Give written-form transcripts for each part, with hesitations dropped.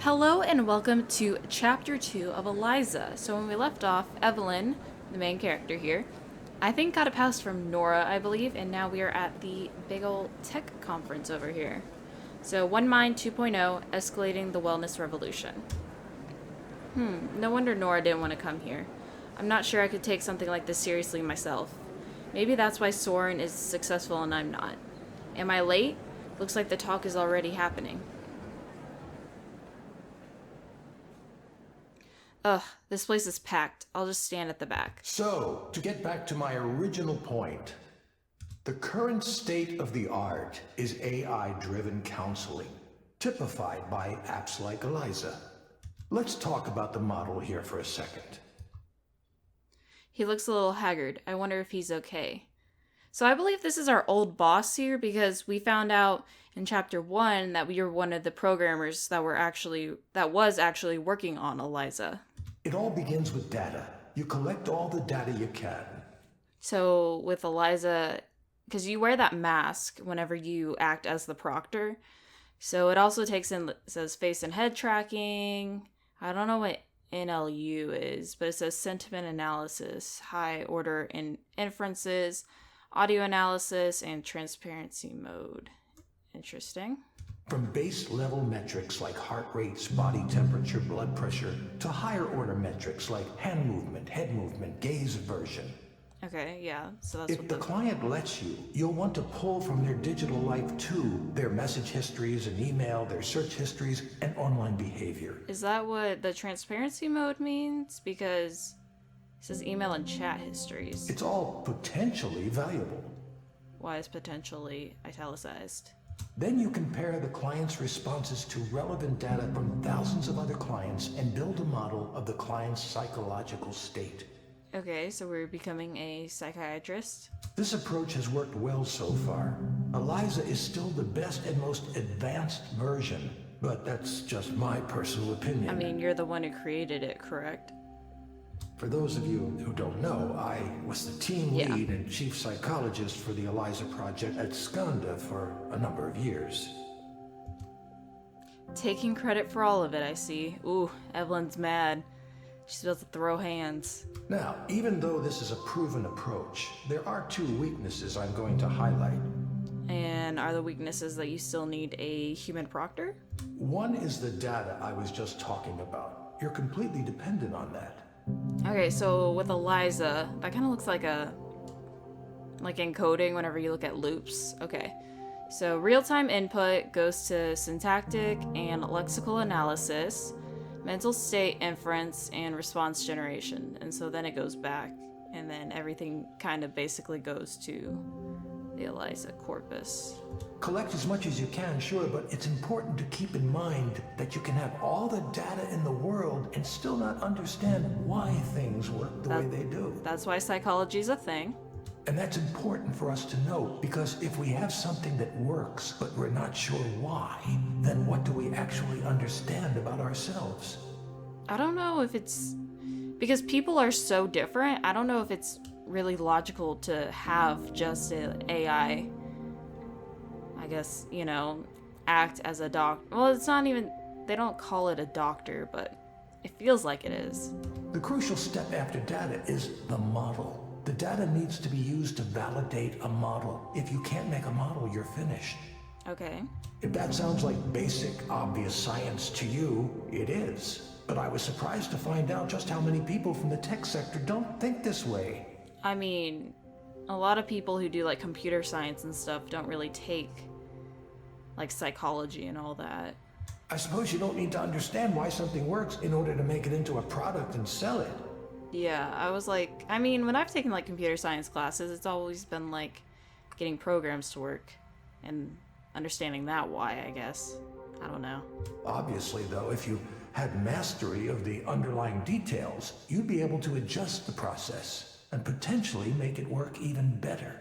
Hello and welcome to Chapter 2 of Eliza. So when we left off, Evelyn, the main character here, I think got a pass from Nora, I believe, and now we are at the big old tech conference over here. So One Mind 2.0, escalating the wellness revolution. No wonder Nora didn't want to come here. I'm not sure I could take something like this seriously myself. Maybe that's why Soren is successful and I'm not. Am I late? Looks like the talk is already happening. Ugh, this place is packed. I'll just stand at the back. So, to get back to my original point, the current state of the art is AI-driven counseling, typified by apps like Eliza. Let's talk about the model here for a second. He looks a little haggard. I wonder if he's okay. So I believe this is our old boss here because we found out in chapter 1 that we were one of the programmers that was actually working on Eliza. It all begins with data. You collect all the data you can. So with Eliza, because you wear that mask whenever you act as the proctor, so it also takes in, it says face and head tracking. I don't know what NLU is, but it says sentiment analysis, high order inferences, audio analysis, and transparency mode. Interesting. From base level metrics like heart rates, body temperature, blood pressure, to higher order metrics like hand movement, head movement, gaze aversion. Okay, yeah, so that's If the client lets you, you'll want to pull from their digital life too, their message histories and email, their search histories, and online behavior. Is that what the transparency mode means? Because it says email and chat histories. It's all potentially valuable. Why is potentially italicized? Then you compare the client's responses to relevant data from thousands of other clients and build a model of the client's psychological state. Okay, so we're becoming a psychiatrist. This approach has worked well so far. Eliza is still the best and most advanced version, but that's just my personal opinion. I mean, you're the one who created it, correct? For those of you who don't know, I was the team lead and chief psychologist for the Eliza project at Skanda for a number of years. Taking credit for all of it, I see. Ooh, Evelyn's mad. She's about to throw hands. Now, even though this is a proven approach, there are two weaknesses I'm going to highlight. And are the weaknesses that you still need a human proctor? One is the data I was just talking about. You're completely dependent on that. Okay, so with Eliza, that kind of looks like encoding whenever you look at loops. Okay, so real-time input goes to syntactic and lexical analysis, mental state inference, and response generation. And so then it goes back, and then everything kind of basically goes to the Eliza corpus. Collect as much as you can, sure, but it's important to keep in mind that you can have all the data in the world and still not understand why things work the way they do. That's why psychology is a thing. And that's important for us to know, because if we have something that works, but we're not sure why, then what do we actually understand about ourselves? I don't know if it's... Because people are so different, I don't know if it's really logical to have just an AI, I guess, act as a doctor. Well, it's not even... They don't call it a doctor, but it feels like it is. The crucial step after data is the model. The data needs to be used to validate a model. If you can't make a model, you're finished. Okay. If that sounds like basic, obvious science to you, it is. But I was surprised to find out just how many people from the tech sector don't think this way. I mean, a lot of people who do computer science and stuff don't really take psychology and all that. I suppose you don't need to understand why something works in order to make it into a product and sell it. Yeah, I was when I've taken computer science classes, it's always been getting programs to work and understanding that why, I guess. I don't know. Obviously, though, if you had mastery of the underlying details, you'd be able to adjust the process and potentially make it work even better.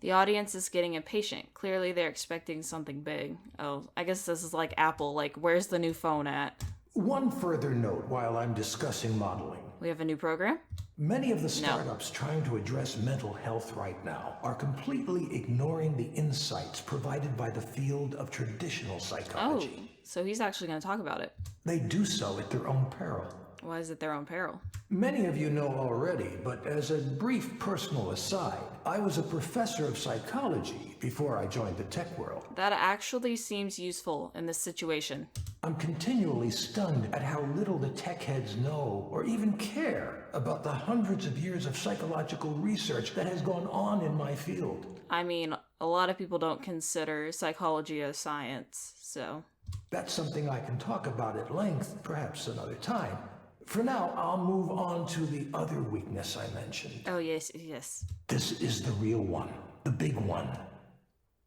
The audience is getting impatient. Clearly, they're expecting something big. Oh, I guess this is like Apple. Where's the new phone at? One further note while I'm discussing modeling. We have a new program? Many of the startups trying to address mental health right now are completely ignoring the insights provided by the field of traditional Oh, psychology. so he's actually going to talk about it. They do so at their own peril. Why is it their own peril? Many of you know already, but as a brief personal aside, I was a professor of psychology before I joined the tech world. That actually seems useful in this situation. I'm continually stunned at how little the tech heads know or even care about the hundreds of years of psychological research that has gone on in my field. I mean, a lot of people don't consider psychology a science, so... That's something I can talk about at length, perhaps another time. For now, I'll move on to the other weakness I mentioned. Oh, yes, yes. This is the real one, the big one.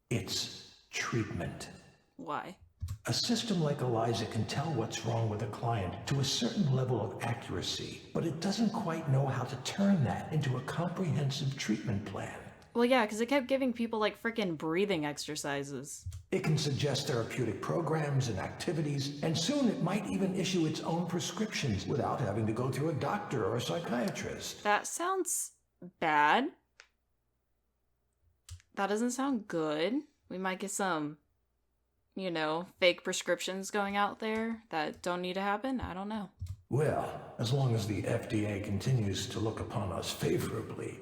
It's treatment. Why? A system like Eliza can tell what's wrong with a client to a certain level of accuracy, but it doesn't quite know how to turn that into a comprehensive treatment plan. Well, yeah, because it kept giving people, like, freaking breathing exercises. It can suggest therapeutic programs and activities, and soon it might even issue its own prescriptions without having to go through a doctor or a psychiatrist. That sounds bad. That doesn't sound good. We might get some, you know, fake prescriptions going out there that don't need to happen. I don't know. Well, as long as the FDA continues to look upon us favorably.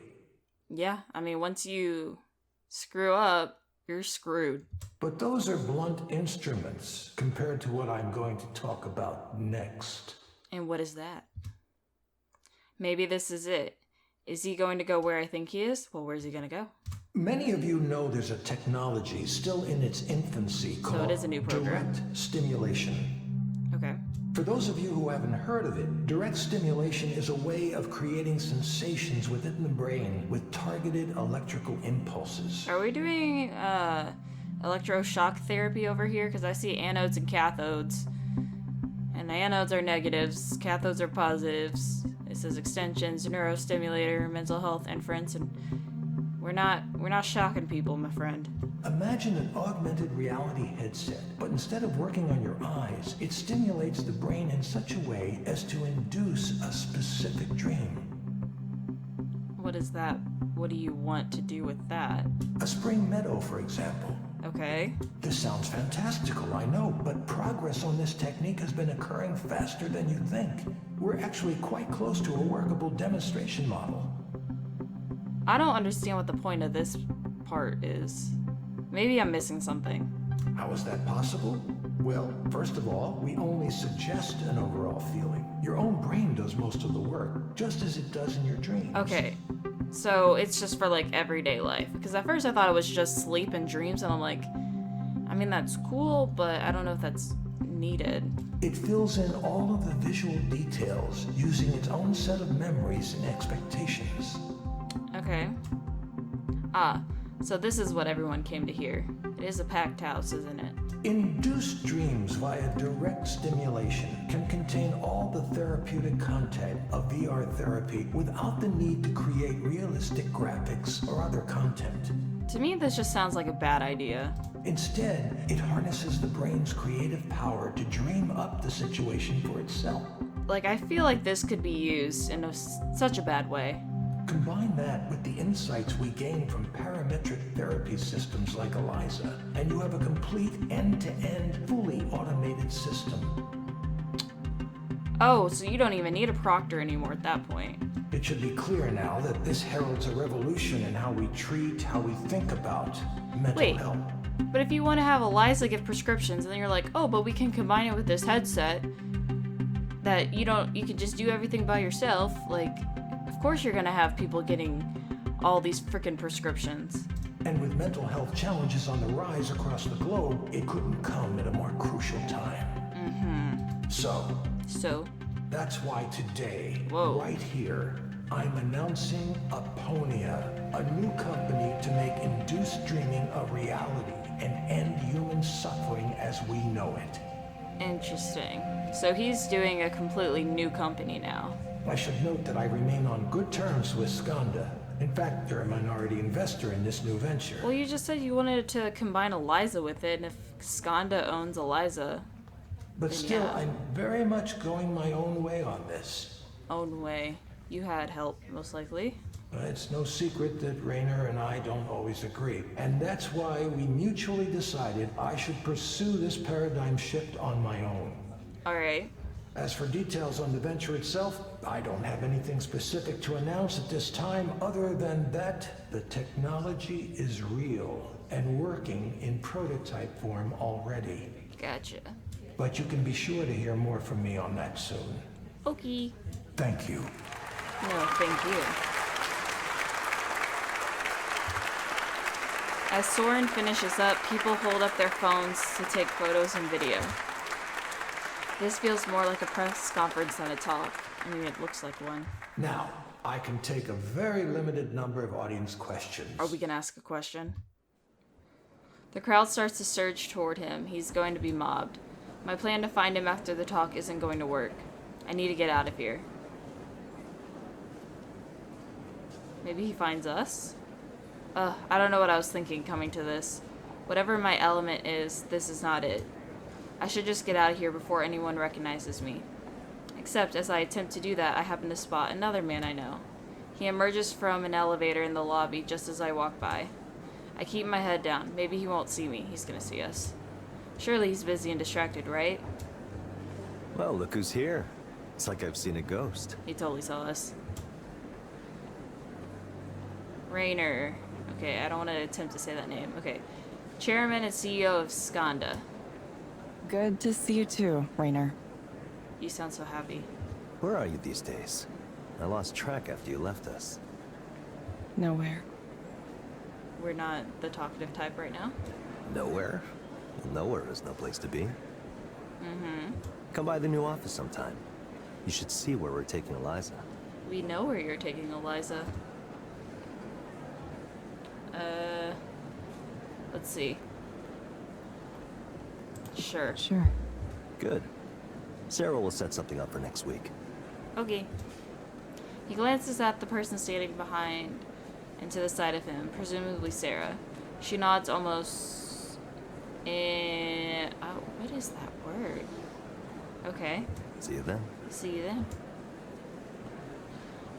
Yeah, I mean, once you screw up, you're screwed. But those are blunt instruments compared to what I'm going to talk about next. And what is that? Maybe this is it. Is he going to go where I think he is? Well, where's he going to go? Many of you know there's a technology still in its infancy called it is a new program. direct stimulation. Okay. For those of you who haven't heard of it, direct stimulation is a way of creating sensations within the brain with targeted electrical impulses. Are we doing electroshock therapy over here? Because I see anodes and cathodes. And the anodes are negatives, cathodes are positives. It says extensions, neurostimulator, mental health inference, and we're not shocking people, my friend. Imagine an augmented reality headset, but instead of working on your eyes, it stimulates the brain in such a way as to induce a specific dream. What is that? What do you want to do with that? A spring meadow, for example. Okay. This sounds fantastical, I know, but progress on this technique has been occurring faster than you think. We're actually quite close to a workable demonstration model. I don't understand what the point of this part is. Maybe I'm missing something. How is that possible? Well, first of all, we only suggest an overall feeling. Your own brain does most of the work, just as it does in your dreams. Okay, so it's just for, like, everyday life. Because at first I thought it was just sleep and dreams, and I'm like, I mean, that's cool, but I don't know if that's needed. It fills in all of the visual details using its own set of memories and expectations. Okay. So this is what everyone came to hear. It is a packed house, isn't it? Induced dreams via direct stimulation can contain all the therapeutic content of VR therapy without the need to create realistic graphics or other content. To me, this just sounds like a bad idea. Instead, it harnesses the brain's creative power to dream up the situation for itself. Like, I feel like this could be used in such a bad way. Combine that with the insights we gain from parametric therapy systems like Eliza, and you have a complete end-to-end, fully automated system. Oh, so you don't even need a proctor anymore at that point. It should be clear now that this heralds a revolution in how we treat, how we think about mental health. But if you want to have Eliza give prescriptions, and then you're like, oh, but we can combine it with this headset that you can just do everything by yourself, like, of course you're gonna have people getting all these frickin' prescriptions. And with mental health challenges on the rise across the globe, it couldn't come at a more crucial time. Mm-hmm. So, that's why today, Whoa. right here, I'm announcing Aponia, a new company to make induced dreaming a reality and end human suffering as we know it. Interesting. So he's doing a completely new company now. I should note that I remain on good terms with Skanda. In fact, they're a minority investor in this new venture. Well, you just said you wanted to combine Eliza with it, and if Skanda owns Eliza... But still, yeah. I'm very much going my own way on this. Own way. You had help, most likely. It's no secret that Rayner and I don't always agree, and that's why we mutually decided I should pursue this paradigm shift on my own. Alright. As for details on the venture itself, I don't have anything specific to announce at this time other than that the technology is real and working in prototype form already. Gotcha. But you can be sure to hear more from me on that soon. Okay. Thank you. No, thank you. As Soren finishes up, people hold up their phones to take photos and video. This feels more like a press conference than a talk. I mean, it looks like one. Now, I can take a very limited number of audience questions. Are we gonna ask a question? The crowd starts to surge toward him. He's going to be mobbed. My plan to find him after the talk isn't going to work. I need to get out of here. Maybe he finds us? I don't know what I was thinking coming to this. Whatever my element is, this is not it. I should just get out of here before anyone recognizes me. Except, as I attempt to do that, I happen to spot another man I know. He emerges from an elevator in the lobby just as I walk by. I keep my head down. Maybe he won't see me. He's gonna see us. Surely he's busy and distracted, right? Well, look who's here. It's like I've seen a ghost. He totally saw us. Rayner. Okay, I don't want to attempt to say that name. Okay. Chairman and CEO of Skanda. Good to see you too, Rayner. You sound so happy. Where are you these days? I lost track after you left us. Nowhere. We're not the talkative type right now. Nowhere? Well, nowhere is no place to be. Mm-hmm. Come by the new office sometime. You should see where we're taking Eliza. We know where you're taking Eliza. Let's see. Sure. Sure. Good. Sarah will set something up for next week. Okay. He glances at the person standing behind and to the side of him, presumably Sarah. She nods almost in... Oh, what is that word? Okay. See you then. See you then.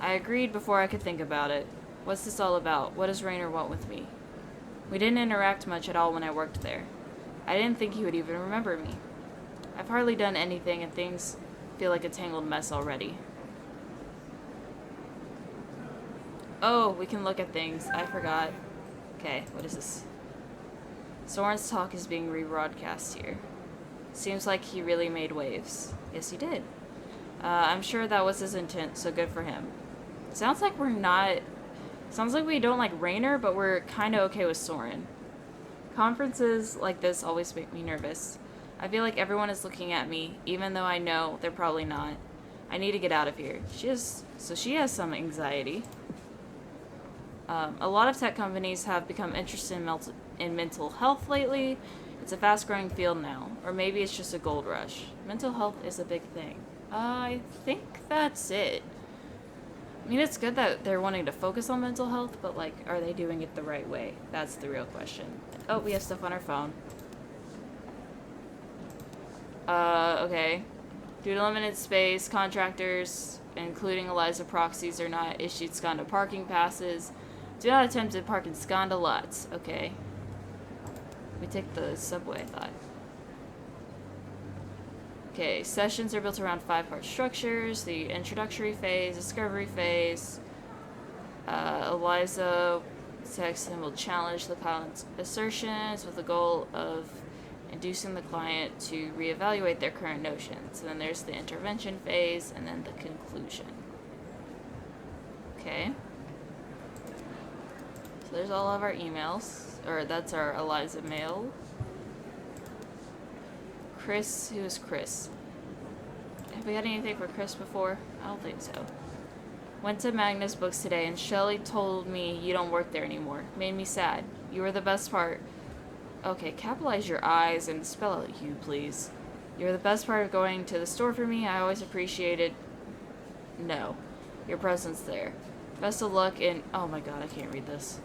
I agreed before I could think about it. What's this all about? What does Rayner want with me? We didn't interact much at all when I worked there. I didn't think he would even remember me. I've hardly done anything and things feel like a tangled mess already. Oh, we can look at things. I forgot. Okay, what is this? Soren's talk is being rebroadcast here. Seems like he really made waves. Yes, he did. I'm sure that was his intent, so good for him. Sounds like we're not... Sounds like we don't like Rayner, but we're kind of okay with Soren. Conferences like this always make me nervous. I feel like everyone is looking at me, even though I know they're probably not. I need to get out of here. She has some anxiety. A lot of tech companies have become interested in mental health lately. It's a fast-growing field now. Or maybe it's just a gold rush. Mental health is a big thing. I think that's it. I mean, it's good that they're wanting to focus on mental health, but, like, are they doing it the right way? That's the real question. Oh, we have stuff on our phone. Okay. Due to limited space, contractors, including Eliza proxies, are not issued Skanda parking passes. Do not attempt to park in Skanda lots. Okay. We take the subway, I thought. Okay, sessions are built around 5-part structures. The introductory phase, discovery phase. Eliza texts and will challenge the pilot's assertions with the goal of inducing the client to reevaluate their current notions. And then there's the intervention phase, and then the conclusion. Okay. So there's all of our emails. Or that's our Eliza mail. Chris, who is Chris? Have we had anything for Chris before? I don't think so. Went to Magnus Books today and Shelly told me you don't work there anymore. Made me sad. You were the best part. Okay, capitalize your I's and spell out you, please. You were the best part of going to the store for me. I always appreciated... No. Your presence there. Best of luck in... Oh my god, I can't read this.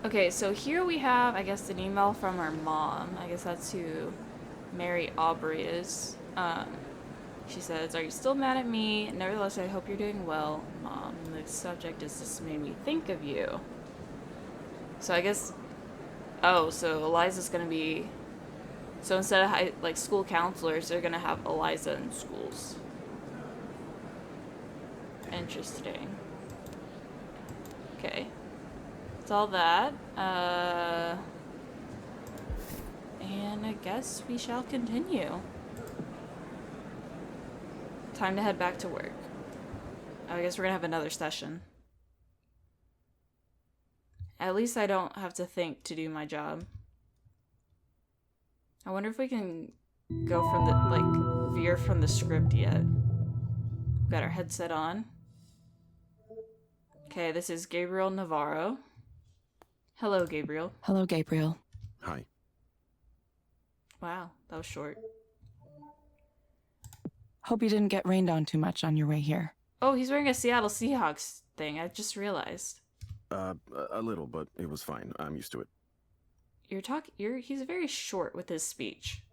Okay, so here we have, I guess, an email from our mom. I guess that's who Mary Aubrey is. She says, "Are you still mad at me? Nevertheless, I hope you're doing well, Mom. The subject has just made me think of you." So I guess... Oh, so Eliza's gonna be... So instead of like school counselors, they're gonna have Eliza in schools. Interesting. Okay. That's all that. And I guess we shall continue. Time to head back to work. I guess we're gonna have another session. At least I don't have to think to do my job. I wonder if we can go from the, like, veer from the script yet. We've got our headset on. Okay, this is Gabriel Navarro. Hello, Gabriel. Hello, Gabriel. Hi. Wow, that was short. Hope you didn't get rained on too much on your way here. Oh, he's wearing a Seattle Seahawks thing. I just realized. A little, but it was fine. I'm used to it. He's very short with his speech.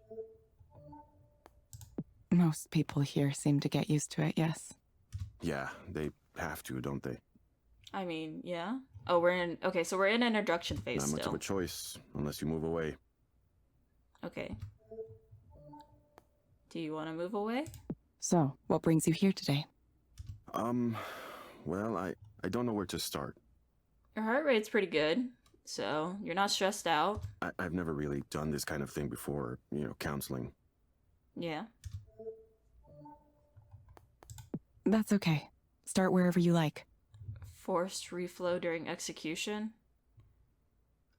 Most people here seem to get used to it, yes. Yeah, they have to, don't they? I mean, yeah. Oh, okay, so we're in introduction phase Not still. much of a choice, unless you move away. Okay. Do you want to move away? So, what brings you here today? Well, I don't know where to start. Your heart rate's pretty good, so you're not stressed out. I've never really done this kind of thing before, counseling. Yeah. That's okay. Start wherever you like. Forced reflow during execution?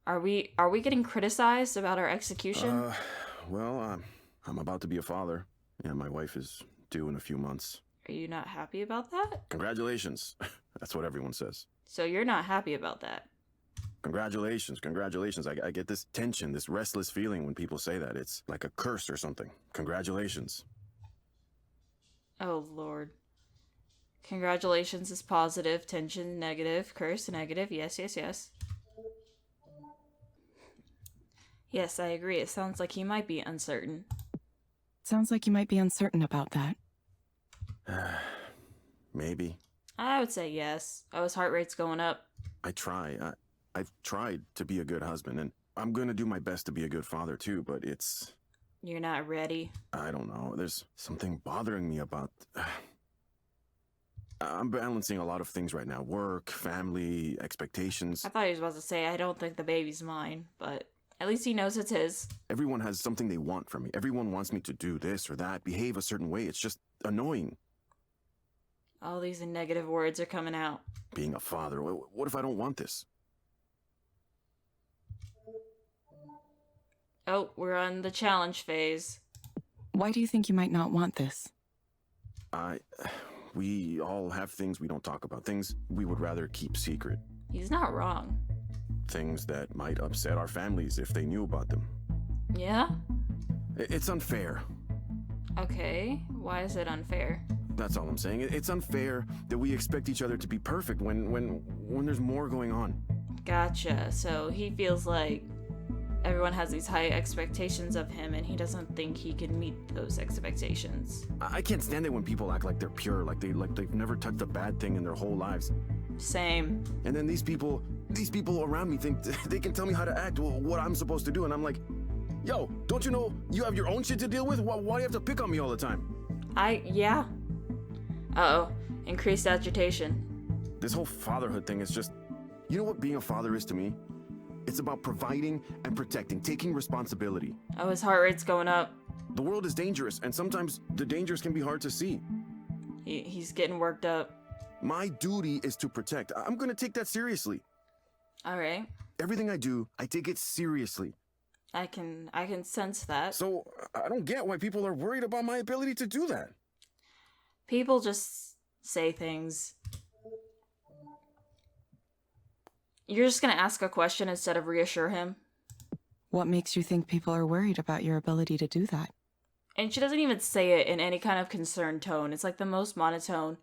Are we getting criticized about our execution? Well, I'm about to be a father, and my wife is due in a few months. Are you not happy about that? Congratulations. That's what everyone says. So you're not happy about that? Congratulations. I get this tension, this restless feeling when people say that. It's like a curse or something. Congratulations. Oh, Lord. Congratulations is positive, tension negative, curse negative. Yes, yes, yes. Yes, I agree. It sounds like he might be uncertain. Sounds like you might be uncertain about that. Maybe. I would say yes. Oh, his heart rate's going up. I've tried to be a good husband, and I'm gonna do my best to be a good father too, but it's... You're not ready. I don't know. There's something bothering me about... I'm balancing a lot of things right now. Work, family, expectations. I thought he was about to say, I don't think the baby's mine, but at least he knows it's his. Everyone has something they want from me. Everyone wants me to do this or that, behave a certain way. It's just annoying. All these negative words are coming out. Being a father, what if I don't want this? Oh, we're on the challenge phase. Why do you think you might not want this? We all have things we don't talk about, things we would rather keep secret. He's not wrong. Things that might upset our families if they knew about them. Yeah? It's unfair. Okay, why is it unfair? That's all I'm saying. It's unfair that we expect each other to be perfect when there's more going on. Gotcha. So he feels like everyone has these high expectations of him and he doesn't think he can meet those expectations. I can't stand it when people act like they're pure, like they've never touched a bad thing in their whole lives. Same. And then these people around me think they can tell me how to act, what I'm supposed to do, and I'm like, yo, don't you know you have your own shit to deal with? Why do you have to pick on me all the time? Yeah. Uh-oh. Increased agitation. This whole fatherhood thing is just... You know what being a father is to me? It's about providing and protecting, taking responsibility. Oh, his heart rate's going up. The world is dangerous, and sometimes the dangers can be hard to see. He's getting worked up. My duty is to protect. I'm gonna take that seriously. All right. Everything I do, I take it seriously. I can sense that. So I don't get why people are worried about my ability to do that. People just say things. You're just gonna ask a question instead of reassure him? What makes you think people are worried about your ability to do that? And she doesn't even say it in any kind of concerned tone. It's like the most monotone.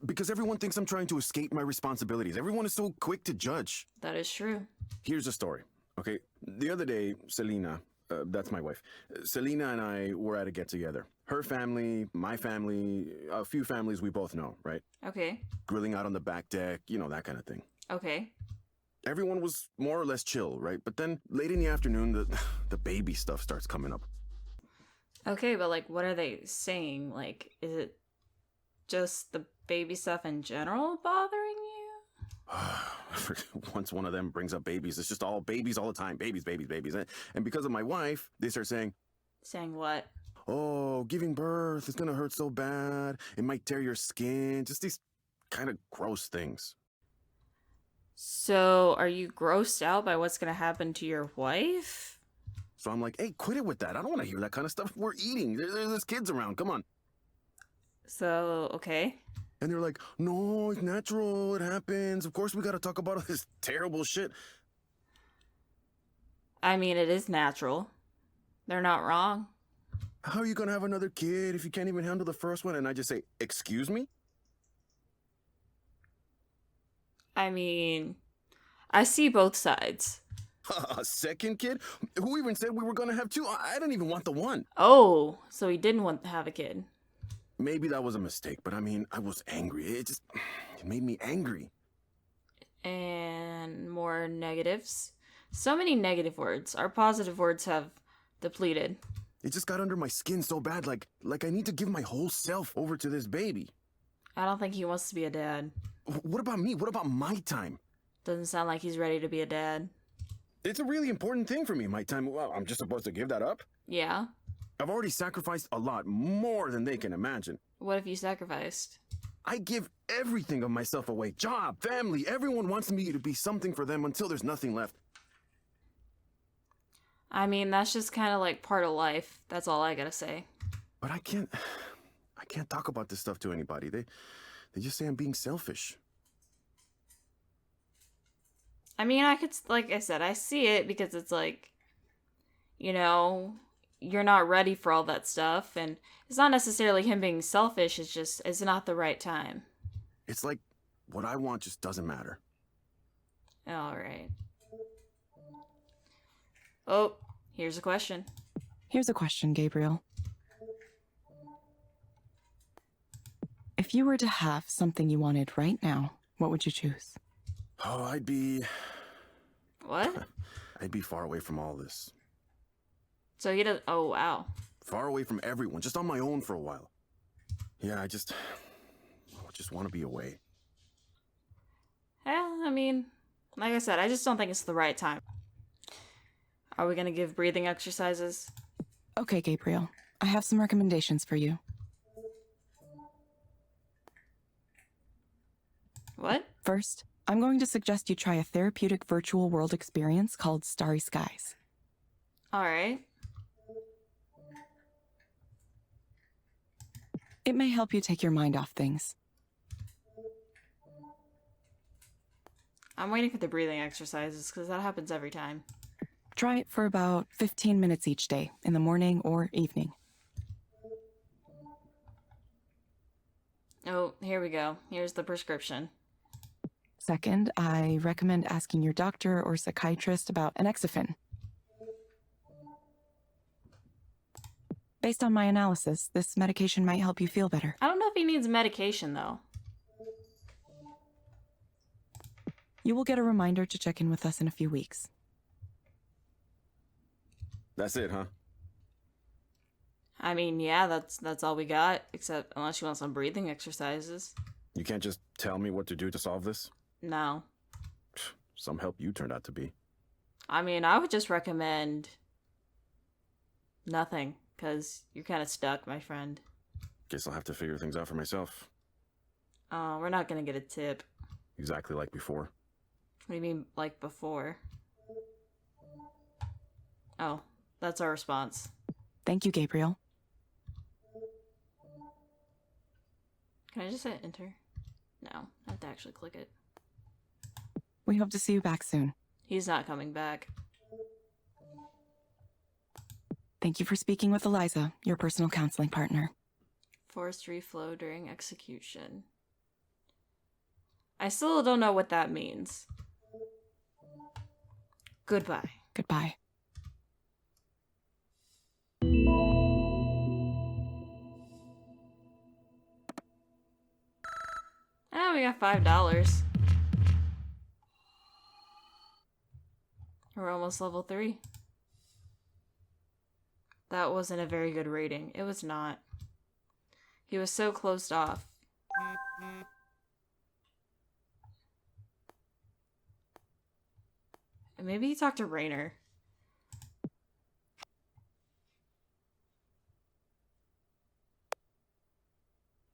Because everyone thinks I'm trying to escape my responsibilities. Everyone is so quick to judge. That is true. Here's a story, okay? The other day, Selena, That's my wife. Selena and I were at a get-together. Her family, my family, a few families we both know, right? Okay. Grilling out on the back deck, you know, that kind of thing. Okay. Everyone was more or less chill, right? But then late in the afternoon, the baby stuff starts coming up. Okay, but like, what are they saying? Like, is it just the baby stuff in general bothering you? Once one of them brings up babies, it's just all babies all the time. Babies, babies, babies. And because of my wife, they start saying, Saying what? oh, giving birth is gonna hurt so bad. It might tear your skin. Just these kind of gross things. So, are you grossed out by what's gonna happen to your wife? So I'm like, hey, quit it with that. I don't want to hear that kind of stuff. We're eating. There's kids around. Come on. So, okay. And they're like, no, it's natural. It happens. Of course, we got to talk about all this terrible shit. I mean, it is natural. They're not wrong. How are you going to have another kid if you can't even handle the first one? And I just say, excuse me? I mean, I see both sides. A second kid? Who even said we were going to have two? I didn't even want the one. Oh, so he didn't want to have a kid. Maybe that was a mistake, but I mean, I was angry. It made me angry. And more negatives. So many negative words. Our positive words have depleted. It just got under my skin so bad, like I need to give my whole self over to this baby. I don't think he wants to be a dad. What about me? What about my time? Doesn't sound like he's ready to be a dad. It's a really important thing for me, my time. Well, I'm just supposed to give that up? Yeah? I've already sacrificed a lot, more than they can imagine. What if you sacrificed? I give everything of myself away. Job, family, everyone wants me to be something for them until there's nothing left. I mean, that's just kind of like part of life. That's all I gotta say. But I can't talk about this stuff to anybody. They just say I'm being selfish. I mean, I could, like I said, I see it because it's like, you know, you're not ready for all that stuff. And it's not necessarily him being selfish. It's just, it's not the right time. It's like what I want just doesn't matter. All right. Oh, here's a question. Here's a question, Gabriel. If you were to have something you wanted right now, what would you choose? Oh, I'd be What? far away from all this. So he does. Oh, wow. Far away from everyone, just on my own for a while. Yeah, I just want to be away. Yeah, I mean, like I said, I just don't think it's the right time. Are we gonna give breathing exercises? Okay, Gabriel. I have some recommendations for you. What? First, I'm going to suggest you try a therapeutic virtual world experience called Starry Skies. All right. It may help you take your mind off things. I'm waiting for the breathing exercises because that happens every time. Try it for about 15 minutes each day, in the morning or evening. Oh, here we go. Here's the prescription. Second, I recommend asking your doctor or psychiatrist about Anexafen. Based on my analysis, this medication might help you feel better. I don't know if he needs medication, though. You will get a reminder to check in with us in a few weeks. That's it, huh? I mean, yeah, that's all we got, except unless you want some breathing exercises. You can't just tell me what to do to solve this? No. Some help you turned out to be. I mean, I would just recommend nothing, because you're kind of stuck, my friend. Guess I'll have to figure things out for myself. Oh, we're not gonna get a tip. Exactly like before. What do you mean, like before? Oh, that's our response. Thank you, Gabriel. Can I just hit enter? No, I have to actually click it. We hope to see you back soon. He's not coming back. Thank you for speaking with Eliza, your personal counseling partner. Forced reflow during execution. I still don't know what that means. Goodbye. Goodbye. got $5. We're almost level 3. That wasn't a very good rating. It was not. He was so closed off. Maybe he talked to Rainer.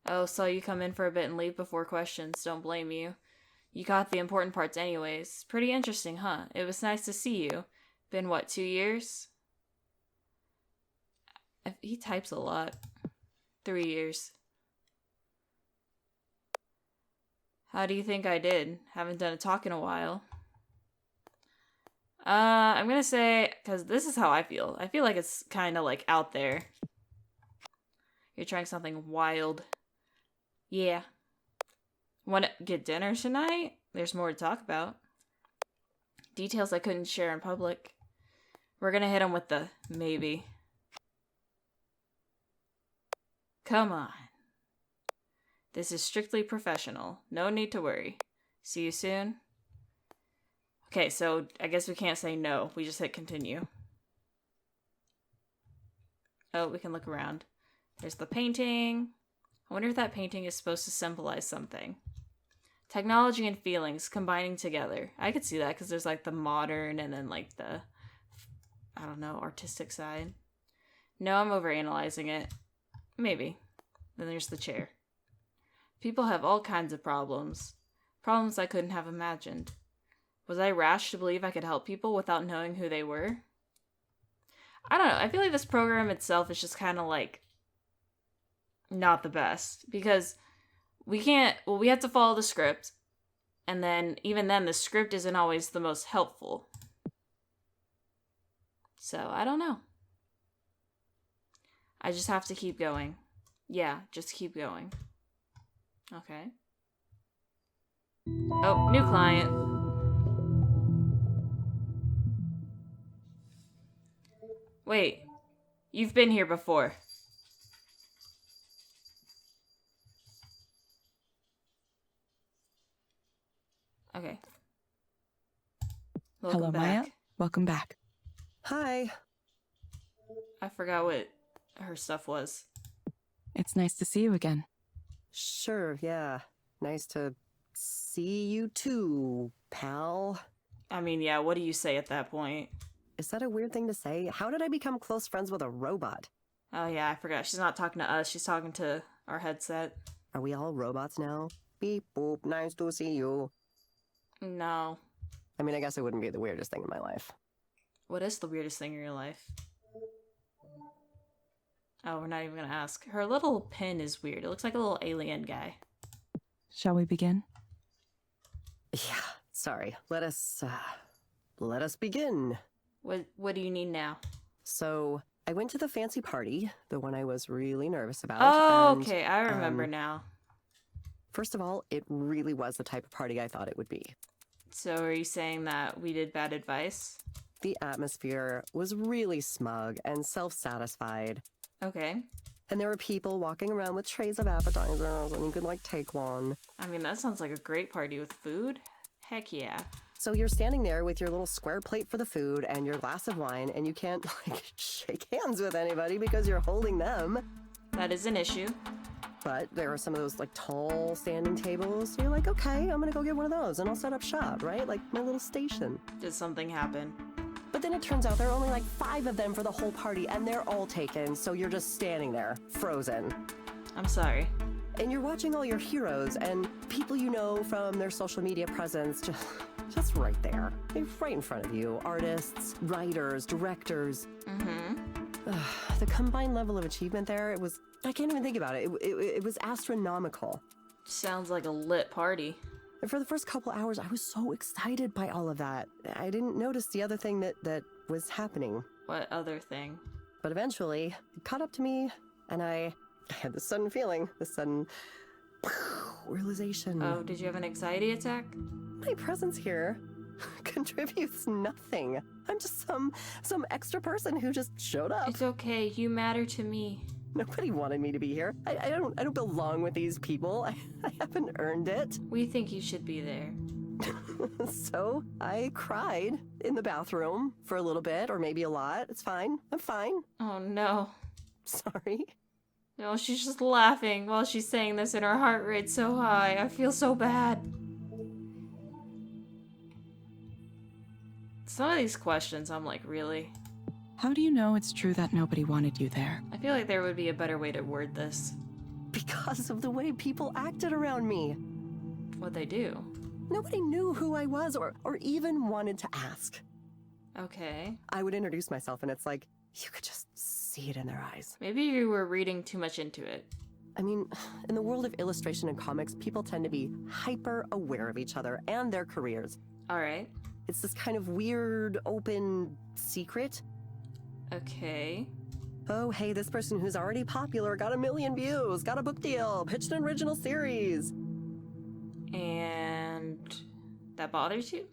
Oh, saw you come in for a bit and leave before questions. Don't blame you. You got the important parts anyways. Pretty interesting, huh? It was nice to see you. Been what, 2 years? He types a lot. 3 years. How do you think I did? Haven't done a talk in a while. I'm gonna say, because this is how I feel. I feel like it's kind of like out there. You're trying something wild. Yeah. Want to get dinner tonight? There's more to talk about. Details I couldn't share in public. We're gonna hit him with the maybe. Come on. This is strictly professional. No need to worry. See you soon. Okay, so I guess we can't say no. We just hit continue. Oh, we can look around. There's the painting. I wonder if that painting is supposed to symbolize something. Technology and feelings combining together. I could see that because there's like the modern and then like the, I don't know, artistic side. No, I'm overanalyzing it. Maybe. Then there's the chair. People have all kinds of problems. Problems I couldn't have imagined. Was I rash to believe I could help people without knowing who they were? I don't know. I feel like this program itself is just kind of like not the best because we have to follow the script, and then even then the script isn't always the most helpful. So, I don't know. I just have to keep going. Yeah, just keep going. Okay. Oh, new client. Wait, you've been here before. Okay. Hello, Maya. Welcome back. Hi. I forgot what her stuff was. It's nice to see you again. Sure, yeah. Nice to see you too, pal. I mean, yeah, what do you say at that point? Is that a weird thing to say? How did I become close friends with a robot? Oh yeah, I forgot. She's not talking to us. She's talking to our headset. Are we all robots now? Beep boop, nice to see you. No. I mean, I guess it wouldn't be the weirdest thing in my life. What is the weirdest thing in your life? Oh, we're not even gonna ask. Her little pin is weird. It looks like a little alien guy. Shall we begin? Yeah, sorry. Let us begin. What do you need now? So, I went to the fancy party, the one I was really nervous about. Oh, and, okay. I remember now. First of all, it really was the type of party I thought it would be. So are you saying that we did bad advice? The atmosphere was really smug and self-satisfied. Okay. And there were people walking around with trays of appetizers, and you could, like, take one. I mean, that sounds like a great party with food. Heck yeah. So you're standing there with your little square plate for the food and your glass of wine, and you can't, like, shake hands with anybody because you're holding them. That is an issue. But there are some of those, like, tall standing tables. So you're like, okay, I'm gonna go get one of those, and I'll set up shop, right? Like, my little station. Did something happen? But then it turns out there are only, like, 5 of them for the whole party, and they're all taken, so you're just standing there, frozen. I'm sorry. And you're watching all your heroes and people you know from their social media presence just right there. They're right in front of you. Artists, writers, directors. Mm-hmm. The combined level of achievement there, I can't even think about it. It was astronomical. Sounds like a lit party. And for the first couple hours, I was so excited by all of that. I didn't notice the other thing that was happening. What other thing? But eventually, it caught up to me, and I had this sudden feeling, this sudden realization. Oh, did you have an anxiety attack? My presence here contributes nothing. I'm just some extra person who just showed up. It's okay. You matter to me. Nobody wanted me to be here. I don't belong with these people. I haven't earned it. We think you should be there. So I cried in the bathroom for a little bit, or maybe a lot. It's fine. I'm fine. Oh no. Sorry. No, she's just laughing while she's saying this and her heart rate's so high. I feel so bad. Some of these questions, I'm like, really? How do you know it's true that nobody wanted you there? I feel like there would be a better way to word this. Because of the way people acted around me. What they do. Nobody knew who I was or even wanted to ask. Okay. I would introduce myself and it's like, you could just see it in their eyes. Maybe you were reading too much into it. I mean, in the world of illustration and comics, people tend to be hyper aware of each other and their careers. Alright. It's this kind of weird, open secret. Okay. Oh, hey, this person who's already popular got 1 million views, got a book deal, pitched an original series. And that bothers you?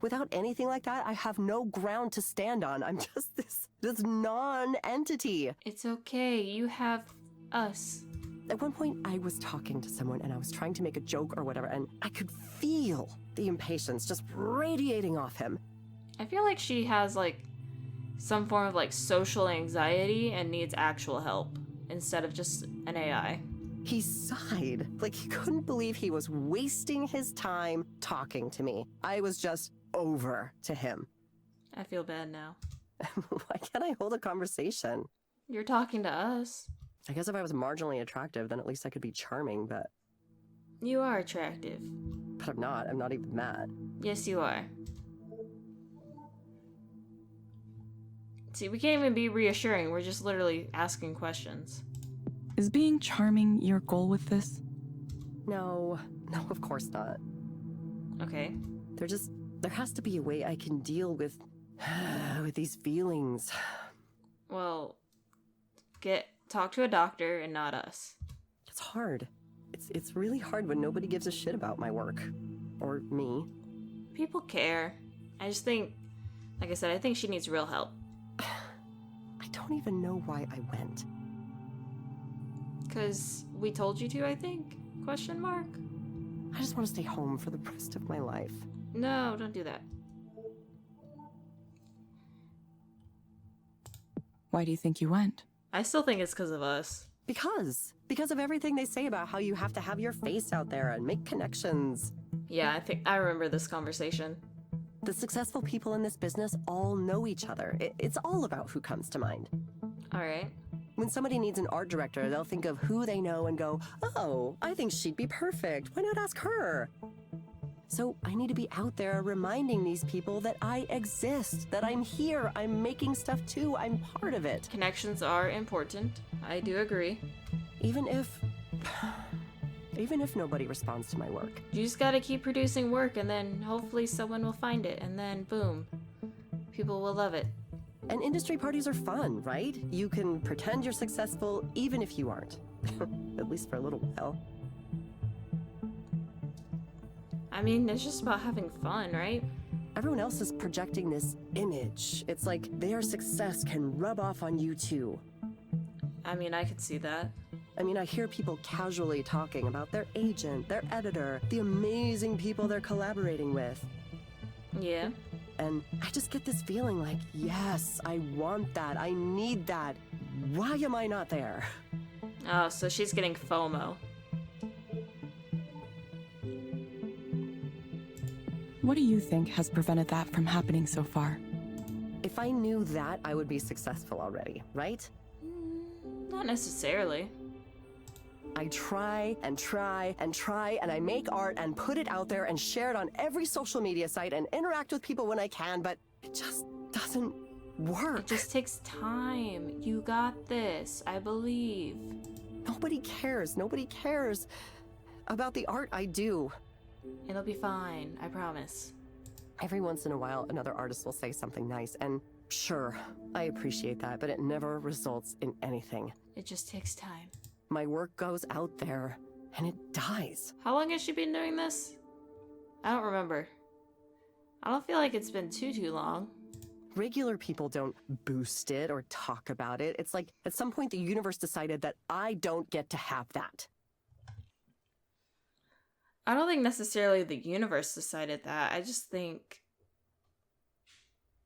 Without anything like that, I have no ground to stand on. I'm just this non-entity. It's okay. You have us. At one point, I was talking to someone and I was trying to make a joke or whatever, and I could feel the impatience just radiating off him. I feel like she has, like, some form of, like, social anxiety and needs actual help instead of just an AI. He sighed, like he couldn't believe he was wasting his time talking to me. I was just over to him. I feel bad now. Why can't I hold a conversation? You're talking to us. I guess if I was marginally attractive, then at least I could be charming, but You are attractive. I'm not. I'm not even mad. Yes, you are. See, we can't even be reassuring. We're just literally asking questions. Is being charming your goal with this? No, of course not. Okay. There has to be a way I can deal with these feelings. Well, talk to a doctor and not us. It's hard. It's really hard when nobody gives a shit about my work. Or me. People care. I just think, like I said, I think she needs real help. I don't even know why I went. 'Cause we told you to, I think? Question mark? I just want to stay home for the rest of my life. No, don't do that. Why do you think you went? I still think it's because of us. Because of everything they say about how you have to have your face out there and make connections. Yeah, I remember this conversation. The successful people in this business all know each other. It's all about who comes to mind. Alright. When somebody needs an art director, they'll think of who they know and go, oh, I think she'd be perfect. Why not ask her? So I need to be out there reminding these people that I exist, that I'm here, I'm making stuff too, I'm part of it. Connections are important. I do agree. Even if nobody responds to my work. You just gotta keep producing work and then hopefully someone will find it and then boom. People will love it. And industry parties are fun, right? You can pretend you're successful even if you aren't. At least for a little while. I mean, it's just about having fun, right? Everyone else is projecting this image. It's like their success can rub off on you too. I mean, I could see that. I mean, I hear people casually talking about their agent, their editor, the amazing people they're collaborating with. Yeah. And I just get this feeling like, yes, I want that. I need that. Why am I not there? Oh, so she's getting FOMO. What do you think has prevented that from happening so far? If I knew that, I would be successful already, right? Not necessarily. I try and try and try, and I make art and put it out there and share it on every social media site and interact with people when I can, but it just doesn't work. It just takes time. You got this. I believe. Nobody cares. Nobody cares about the art I do. It'll be fine. I promise. Every once in a while, another artist will say something nice, and sure, I appreciate that, but it never results in anything. It just takes time. My work goes out there, and it dies. How long has she been doing this? I don't remember. I don't feel like it's been too long. Regular people don't boost it or talk about it. It's like at some point the universe decided that I don't get to have that. I don't think necessarily the universe decided that. I just think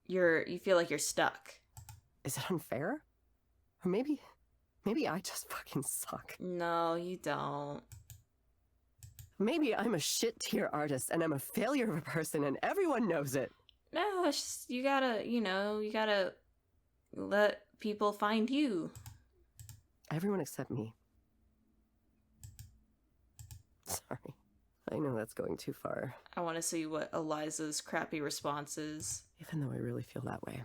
you feel like you're stuck. Is it unfair? Or maybe I just fucking suck. No, you don't. Maybe I'm a shit tier artist and I'm a failure of a person and everyone knows it. No, it's just, you gotta let people find you. Everyone except me. Sorry. I know that's going too far. I want to see what Eliza's crappy response is. Even though I really feel that way.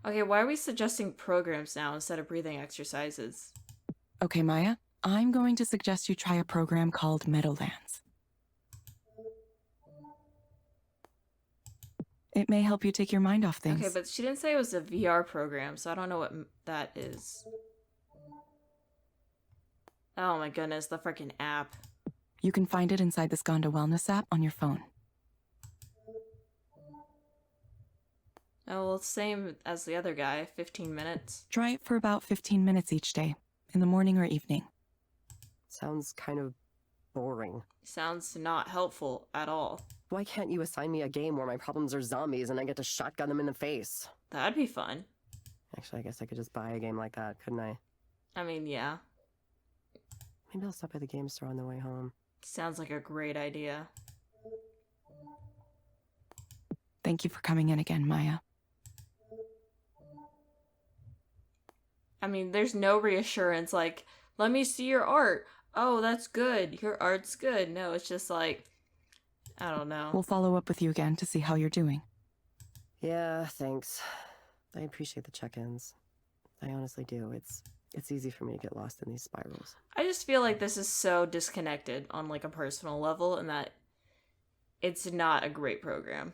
Okay, why are we suggesting programs now instead of breathing exercises? Okay, Maya, I'm going to suggest you try a program called Meadowlands. It may help you take your mind off things. Okay, but she didn't say it was a VR program, so I don't know what that is. Oh my goodness, the freaking app. You can find it inside the Skanda Wellness app on your phone. Oh, well, it's same as the other guy, 15 minutes. Try it for about 15 minutes each day, in the morning or evening. Sounds kind of boring. Sounds not helpful at all. Why can't you assign me a game where my problems are zombies and I get to shotgun them in the face? That'd be fun. Actually, I guess I could just buy a game like that, couldn't I? I mean, yeah. Maybe I'll stop by the game store on the way home. Sounds like a great idea. Thank you for coming in again, Maya. I mean, there's no reassurance like, let me see your art. Oh, that's good. Your art's good. No, it's just like, I don't know. We'll follow up with you again to see how you're doing. Yeah, thanks. I appreciate the check-ins. I honestly do. It's easy for me to get lost in these spirals. I just feel like this is so disconnected on like a personal level and that it's not a great program.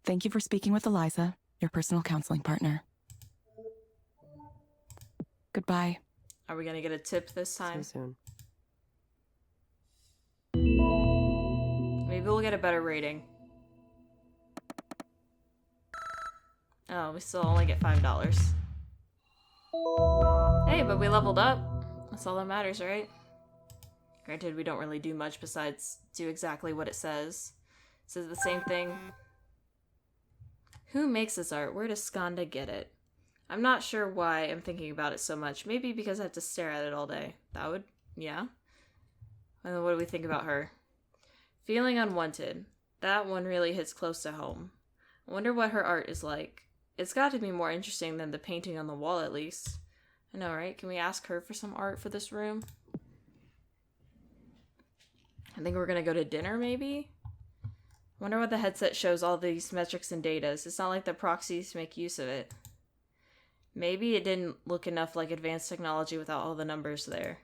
Thank you for speaking with Eliza, your personal counseling partner. Goodbye. Are we gonna get a tip this time? See you soon. Maybe we'll get a better rating. Oh, we still only get $5. Hey, but we leveled up. That's all that matters, right? Granted, we don't really do much besides do exactly what it says. It says the same thing. Who makes this art? Where does Skanda get it? I'm not sure why I'm thinking about it so much. Maybe because I have to stare at it all day. That would, yeah. And then what do we think about her? Feeling unwanted. That one really hits close to home. I wonder what her art is like. It's got to be more interesting than the painting on the wall, at least. I know, right? Can we ask her for some art for this room? I think we're gonna go to dinner, maybe? Wonder what the headset shows all these metrics and data. It's not like the proxies make use of it. Maybe it didn't look enough like advanced technology without all the numbers there.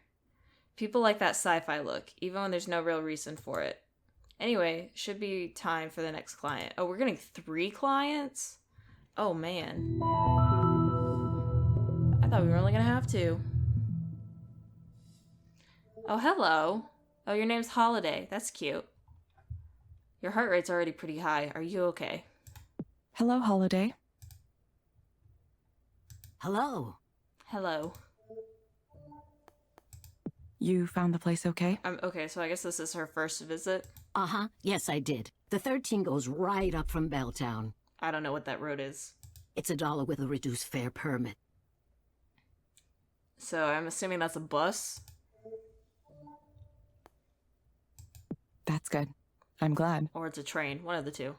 People like that sci-fi look, even when there's no real reason for it. Anyway, should be time for the next client. Oh, we're getting 3 clients? Oh, man. I thought we were only gonna have 2. Oh, hello. Oh, your name's Holiday. That's cute. Your heart rate's already pretty high. Are you okay? Hello, Holiday. Hello. Hello. You found the place okay? Okay, so I guess this is her first visit. Uh-huh. Yes, I did. The 13 goes right up from Belltown. I don't know what that road is. It's $1 with a reduced fare permit. So I'm assuming that's a bus? That's good. I'm glad. Or it's a train. One of the two.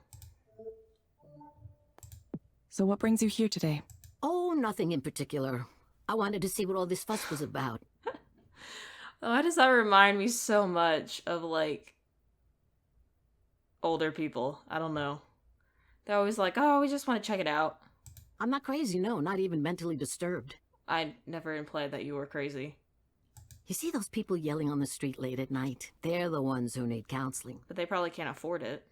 So what brings you here today? Oh, nothing in particular. I wanted to see what all this fuss was about. Why does that remind me so much of, like, older people? I don't know. They're always like, oh, we just want to check it out. I'm not crazy, no, not even mentally disturbed. I never implied that you were crazy. You see those people yelling on the street late at night? They're the ones who need counseling. But they probably can't afford it.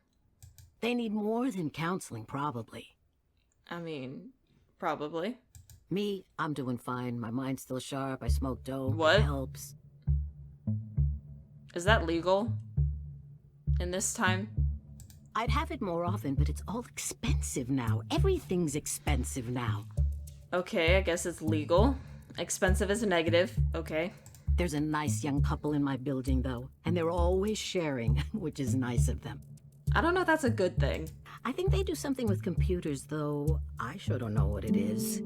They need more than counseling, probably. I mean, probably. Me, I'm doing fine. My mind's still sharp. I smoke dope. What? It helps. Is that legal? in this time? I'd have it more often, but it's all expensive now. Everything's expensive now. Okay, I guess it's legal. Expensive is a negative. Okay. There's a nice young couple in my building, though, and they're always sharing, which is nice of them. I don't know if that's a good thing. I think they do something with computers, though I sure don't know what it is.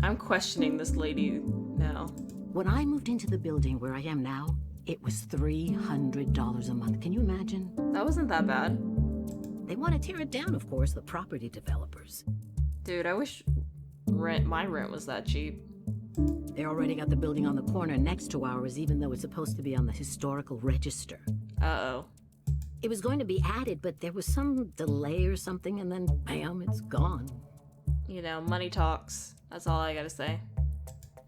I'm questioning this lady now. When I moved into the building where I am now, it was $300 a month. Can you imagine? That wasn't that bad. They want to tear it down, of course, the property developers. Dude, I wish my rent was that cheap. They already got the building on the corner next to ours, even though it's supposed to be on the historical register. Uh-oh. It was going to be added, but there was some delay or something, and then bam, it's gone. You know, money talks. That's all I gotta say.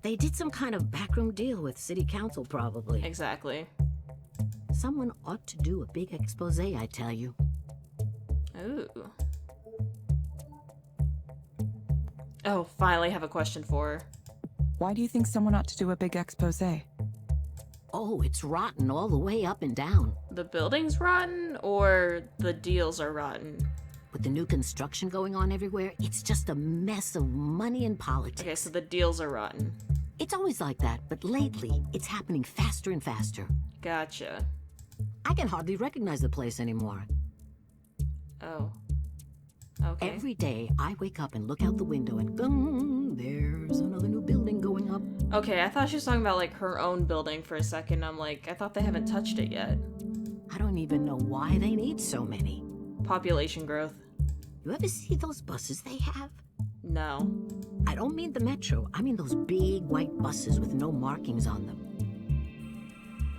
They did some kind of backroom deal with city council, probably. Exactly. Someone ought to do a big expose, I tell you. Ooh. Oh, finally have a question for her. Why do you think someone ought to do a big expose? Oh, it's rotten all the way up and down. The building's rotten, or the deals are rotten? With the new construction going on everywhere, it's just a mess of money and politics. Okay, so the deals are rotten. It's always like that, but lately, it's happening faster and faster. Gotcha. I can hardly recognize the place anymore. Oh. Okay. Every day, I wake up and look out the window and there's another new building going up. Okay, I thought she was talking about, like, her own building for a second. I'm like, I thought they haven't touched it yet. I don't even know why they need so many. Population growth. You ever see those buses they have? No. I don't mean the metro. I mean those big white buses with no markings on them.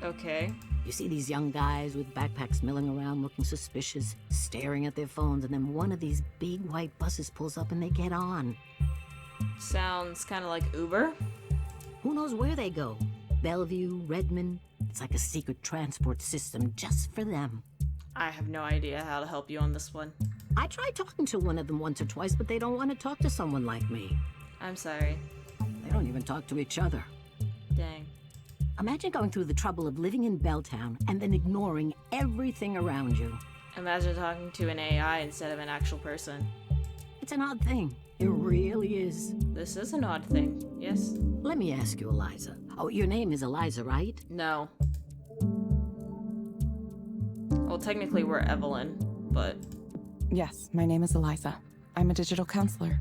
Okay. You see these young guys with backpacks milling around looking suspicious, staring at their phones, and then one of these big white buses pulls up and they get on. Sounds kind of like Uber. Who knows where they go? Bellevue, Redmond. It's like a secret transport system just for them. I have no idea how to help you on this one. I tried talking to one of them once or twice, but they don't want to talk to someone like me. I'm sorry. They don't even talk to each other. Dang. Imagine going through the trouble of living in Belltown and then ignoring everything around you. Imagine talking to an AI instead of an actual person. It's an odd thing. It really is. This is an odd thing. Yes? Let me ask you, Eliza. Oh, your name is Eliza, right? No. Well, technically we're Evelyn, but... Yes, my name is Eliza. I'm a digital counselor.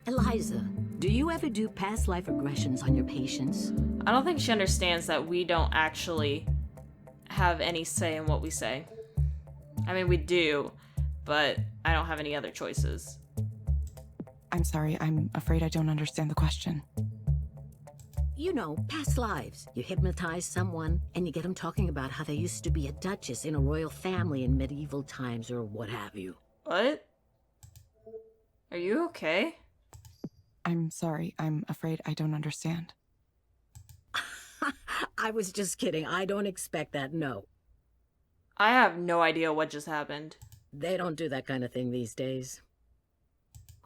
Eliza, do you ever do past life regressions on your patients? I don't think she understands that we don't actually have any say in what we say. I mean, we do, but I don't have any other choices. I'm sorry, I'm afraid I don't understand the question. You know, past lives. You hypnotize someone, and you get them talking about how they used to be a duchess in a royal family in medieval times or what have you. What? Are you okay? I'm sorry, I'm afraid I don't understand. I was just kidding. I don't expect that, no. I have no idea what just happened. They don't do that kind of thing these days.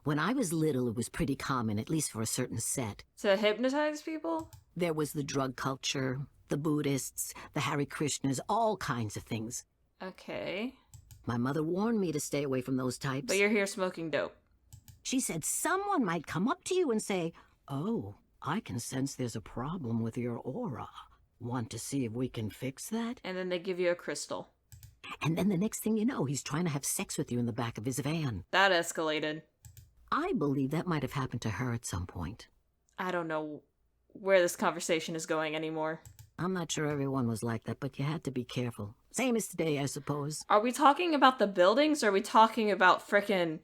When I was little, it was pretty common, at least for a certain set. To hypnotize people? There was the drug culture, the Buddhists, the Hare Krishnas, all kinds of things. Okay. My mother warned me to stay away from those types. But you're here smoking dope. She said someone might come up to you and say, "Oh, I can sense there's a problem with your aura. Want to see if we can fix that?" And then they give you a crystal. And then the next thing you know, he's trying to have sex with you in the back of his van. That escalated. I believe that might have happened to her at some point. I don't know where this conversation is going anymore. I'm not sure everyone was like that, but you had to be careful. Same as today, I suppose. Are we talking about the buildings, or are we talking about frickin'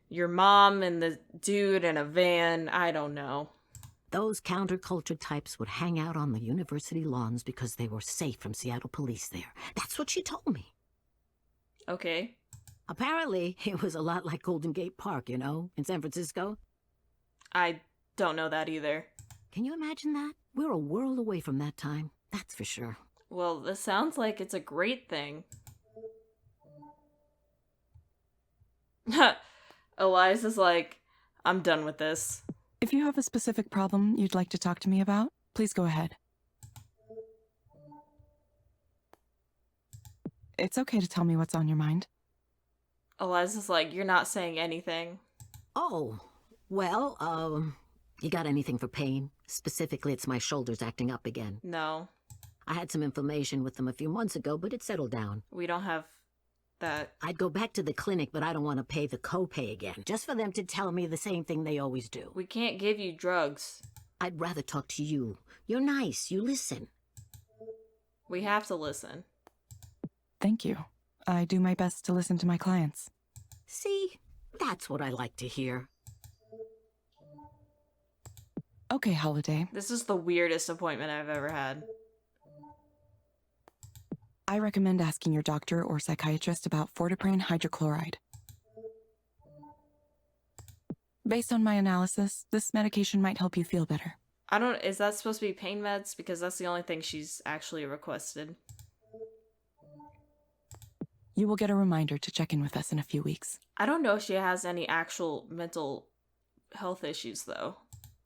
your mom and the dude in a van? I don't know. Those counterculture types would hang out on the university lawns because they were safe from Seattle police there. That's what she told me. Okay. Apparently, it was a lot like Golden Gate Park, you know, in San Francisco. I don't know that either. Can you imagine that? We're a world away from that time, that's for sure. Well, this sounds like it's a great thing. Eliza's like, I'm done with this. If you have a specific problem you'd like to talk to me about, please go ahead. It's okay to tell me what's on your mind. Eliza's like, you're not saying anything. Oh, well, you got anything for pain? Specifically, it's my shoulders acting up again. No, I had some inflammation with them a few months ago, but it settled down. we don't have that. I'd go back to the clinic, but I don't want to pay the copay again, just for them to tell me the same thing they always do. We can't give you drugs. I'd rather talk to you. You're nice, you listen. We have to listen. Thank you. I do my best to listen to my clients. See? That's what I like to hear. Okay, Holiday. This is the weirdest appointment I've ever had. I recommend asking your doctor or psychiatrist about fortipran hydrochloride. Based on my analysis, this medication might help you feel better. Is that supposed to be pain meds? Because that's the only thing she's actually requested. You will get a reminder to check in with us in a few weeks. I don't know if she has any actual mental health issues, though.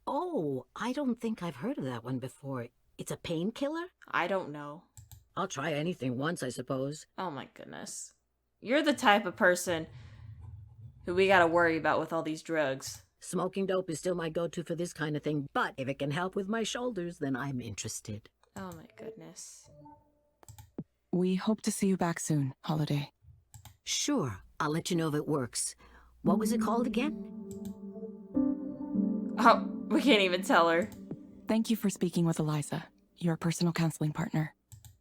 Oh, I don't think I've heard of that one before. It's a painkiller? I don't know. I'll try anything once, I suppose. Oh my goodness. You're the type of person who we gotta worry about with all these drugs. Smoking dope is still my go-to for this kind of thing, but if it can help with my shoulders, then I'm interested. Oh my goodness. We hope to see you back soon, Holiday. Sure, I'll let you know if it works. What was it called again? Oh, we can't even tell her. Thank you for speaking with Eliza, your personal counseling partner.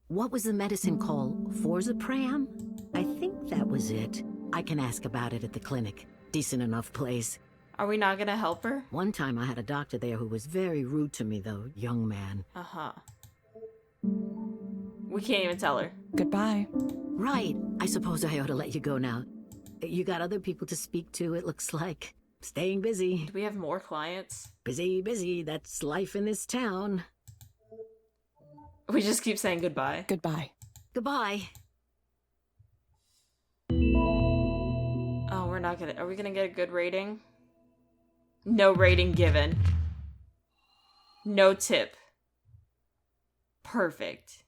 What was the medicine called? Forzapram? I think that was it. I can ask about it at the clinic. Decent enough place. Are we not gonna help her? One time I had a doctor there who was very rude to me, though. Young man. Uh-huh. We can't even tell her. Goodbye. Right. I suppose I ought to let you go now. You got other people to speak to, it looks like. Staying busy. Do we have more clients? Busy, busy. That's life in this town. We just keep saying goodbye. Goodbye. Goodbye. Oh, we're not gonna... Are we gonna get a good rating? No rating given. No tip. Perfect.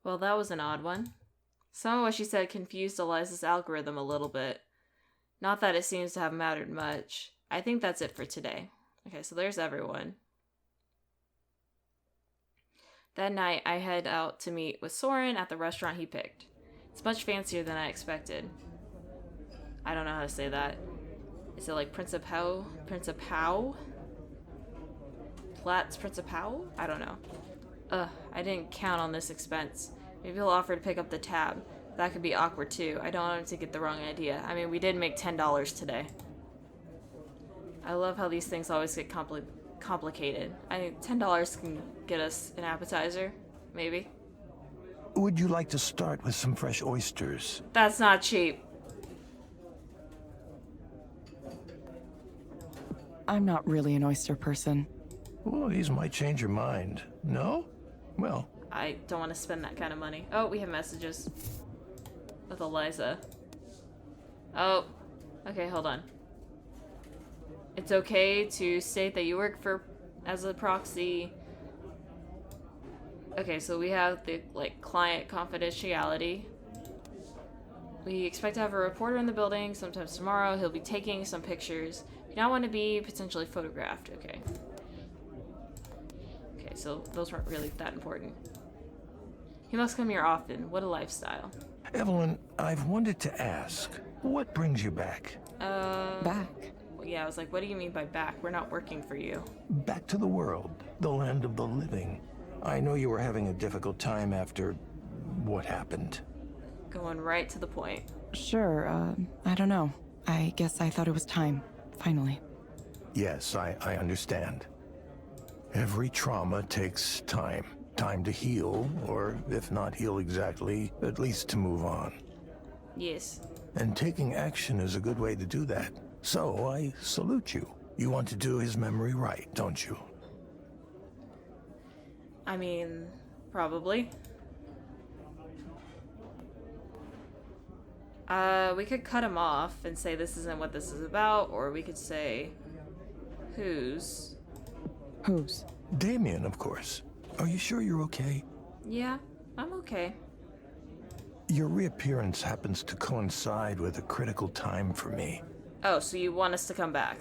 Well, that was an odd one. Some of what she said confused Eliza's algorithm a little bit. Not that it seems to have mattered much. I think that's it for today. Okay, so there's everyone. That night, I head out to meet with Soren at the restaurant he picked. It's much fancier than I expected. I don't know how to say that. Is it like Principau? Principau? Platz Principau? I don't know. I didn't count on this expense. Maybe he'll offer to pick up the tab. That could be awkward too. I don't want him to get the wrong idea. I mean, we did make $10 today. I love how these things always get complicated. I think $10 can get us an appetizer, maybe. Would you like to start with some fresh oysters? That's not cheap. I'm not really an oyster person. Well, these might change your mind. No? Well, I don't want to spend that kind of money. Oh, we have messages with Eliza. Oh, okay, hold on. It's okay to state that you work as a proxy. Okay, so we have the client confidentiality. We expect to have a reporter in the building sometimes tomorrow. He'll be taking some pictures. You not want to be potentially photographed. Okay. Okay, so those weren't really that important. He must come here often. What a lifestyle. Evelyn, I've wanted to ask, what brings you back? Back. Well, yeah, I was like, what do you mean by back? We're not working for you. Back to the world, the land of the living. I know you were having a difficult time after what happened. Going right to the point. Sure, I don't know. I guess I thought it was time, finally. Yes, I understand. Every trauma takes time. Time to heal, or if not heal exactly, at least to move on. Yes. And taking action is a good way to do that. So I salute you. You want to do his memory right, don't you? I mean, probably. We could cut him off and say this isn't what this is about, or we could say whose. Whose? Damien, of course. Are you sure you're okay? Yeah, I'm okay. Your reappearance happens to coincide with a critical time for me. Oh, so you want us to come back?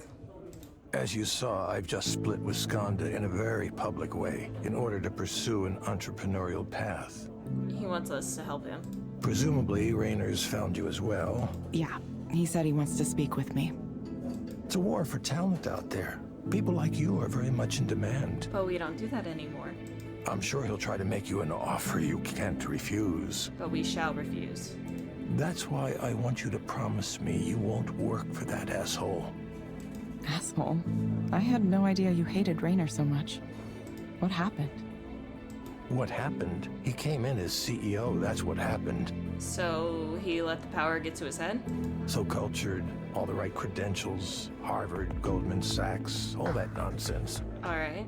As you saw, I've just split with Skanda in a very public way in order to pursue an entrepreneurial path. He wants us to help him. Presumably, Raynor's found you as well. Yeah, he said he wants to speak with me. It's a war for talent out there. People like you are very much in demand. But we don't do that anymore. I'm sure he'll try to make you an offer you can't refuse. But we shall refuse. That's why I want you to promise me you won't work for that asshole. Asshole. I had no idea you hated Raynor so much. What happened? What happened? He came in as CEO, that's what happened. So he let the power get to his head? So cultured, all the right credentials, Harvard, Goldman Sachs, all that nonsense. Alright.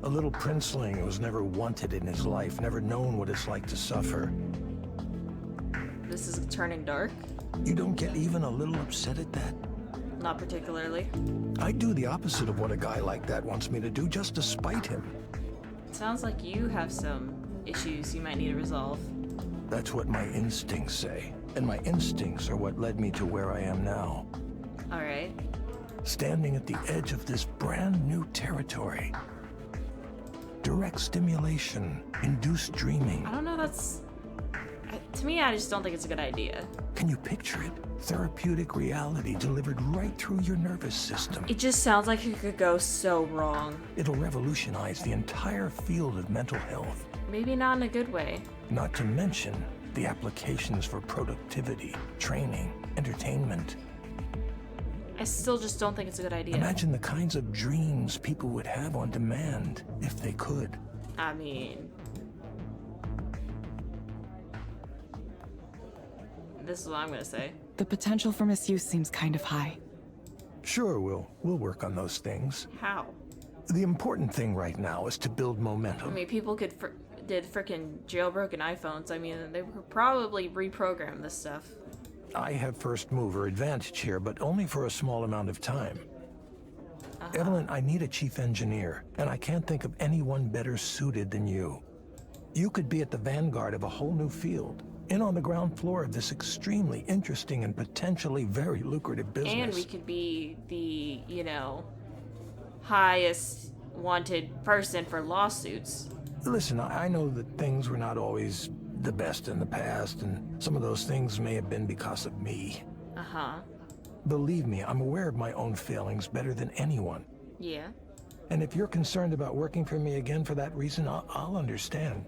A little princeling who was never wanted in his life, never known what it's like to suffer. This is turning dark? You don't get even a little upset at that? Not particularly. I'd do the opposite of what a guy like that wants me to do just to spite him. Sounds like you have some issues you might need to resolve. That's what my instincts say. And my instincts are what led me to where I am now. Alright. Standing at the edge of this brand new territory. Direct stimulation, induced dreaming. I don't know, that's... To me, I just don't think it's a good idea. Can you picture it? Therapeutic reality delivered right through your nervous system. It just sounds like it could go so wrong. It'll revolutionize the entire field of mental health. Maybe not in a good way. Not to mention the applications for productivity, training, entertainment. I still just don't think it's a good idea. Imagine the kinds of dreams people would have on demand if they could. I mean... This is what I'm gonna say. The potential for misuse seems kind of high. Sure, we'll work on those things. How? The important thing right now is to build I momentum. mean, people did frickin' jailbroken iPhones. I mean, they could probably reprogram this stuff. I have first mover advantage here, but only for a small amount of time. Evelyn, I need a chief engineer, and I can't think of anyone better suited than you. You could be at the vanguard of a whole new field, in on the ground floor of this extremely interesting and potentially very lucrative business. And we could be the, you know, highest wanted person for lawsuits. Listen, I know that things were not always the best in the past, and some of those things may have been because of me. Uh-huh. Believe me, I'm aware of my own failings better than anyone. Yeah. And if you're concerned about working for me again for that reason, I'll understand.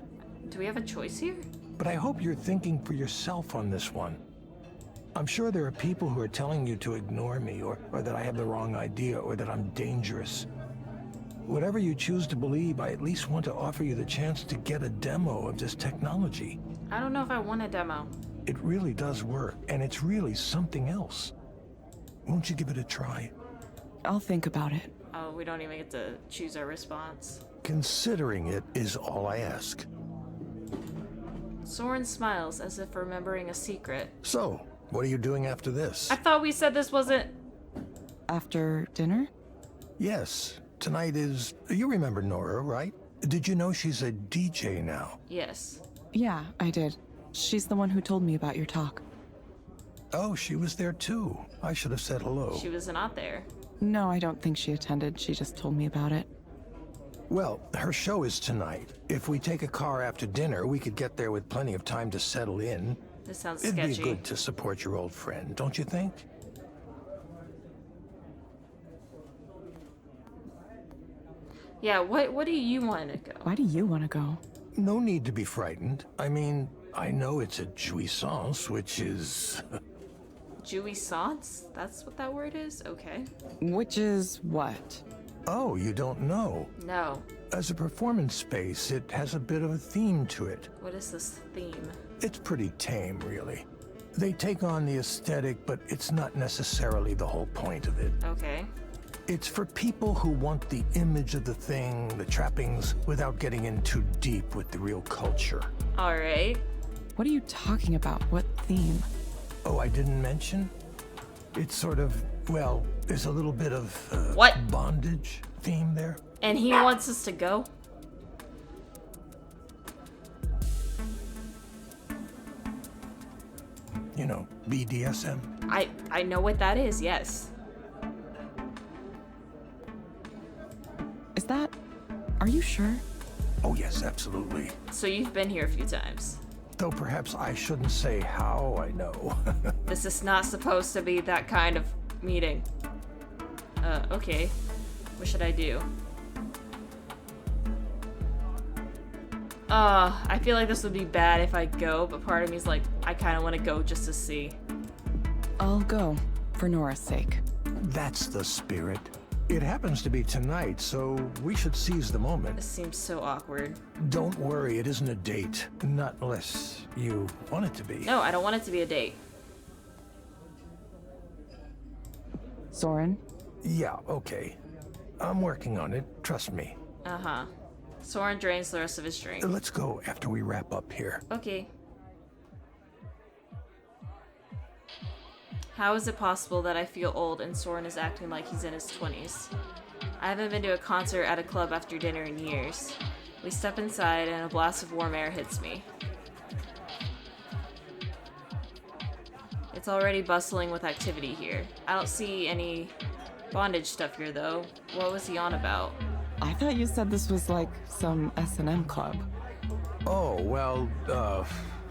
Do we have a choice here? But I hope you're thinking for yourself on this one. I'm sure there are people who are telling you to ignore me, or that I have the wrong idea, or that I'm dangerous. Whatever you choose to believe, I at least want to offer you the chance to get a demo of this technology. I don't know if I want a demo. It really does work, and it's really something else. Won't you give it a try? I'll think about it. Oh, we don't even get to choose our response. Considering it is all I ask. Soren smiles as if remembering a secret. So, what are you doing after this? I thought we said this wasn't... After dinner? Yes, tonight is... You remember Nora, right? Did you know she's a DJ now? Yes. Yeah, I did. She's the one who told me about your talk. Oh, she was there too. I should have said hello. She was not there. No, I don't think she attended. She just told me about it. Well, her show is tonight. If we take a car after dinner, we could get there with plenty of time to settle in. This sounds It'd sketchy. be good to support your old friend, don't you think? Yeah, what do you want to go? Why do you want to go? No need to be frightened. I mean, I know it's a jouissance, which is... Jouissance? That's what that word is? Okay. Which is what? Oh, you don't know. No. As a performance space, it has a bit of a theme to it. What is this theme? It's pretty tame, really. They take on the aesthetic, but it's not necessarily the whole point of it. Okay. It's for people who want the image of the thing, the trappings, without getting in too deep with the real culture. Alright. What are you talking about? What theme? Oh, I didn't mention? It's sort of, well, there's a little bit of What? bondage theme there. And he wants us to go? BDSM. I know what that is, yes. Is that... Are you sure? Oh yes, absolutely. So you've been here a few times. Though perhaps I shouldn't say how I know. This is not supposed to be that kind of meeting. Okay. What should I do? I feel like this would be bad if I go, but part of me is like, I kind of want to go just to see. I'll go, for Nora's sake. That's the spirit. It happens to be tonight, so we should seize the moment. This seems so awkward. Don't worry, it isn't a date. Not unless you want it to be. No, I don't want it to be a date. Soren? Yeah, okay. I'm working on it, trust me. Uh-huh. Soren drains the rest of his drink. Let's go after we wrap up here. Okay. How is it possible that I feel old and Soren is acting like he's in his 20s? I haven't been to a concert at a club after dinner in years. We step inside and a blast of warm air hits me. It's already bustling with activity here. I don't see any bondage stuff here though. What was he on about? I thought you said this was like some S&M club. Oh, well,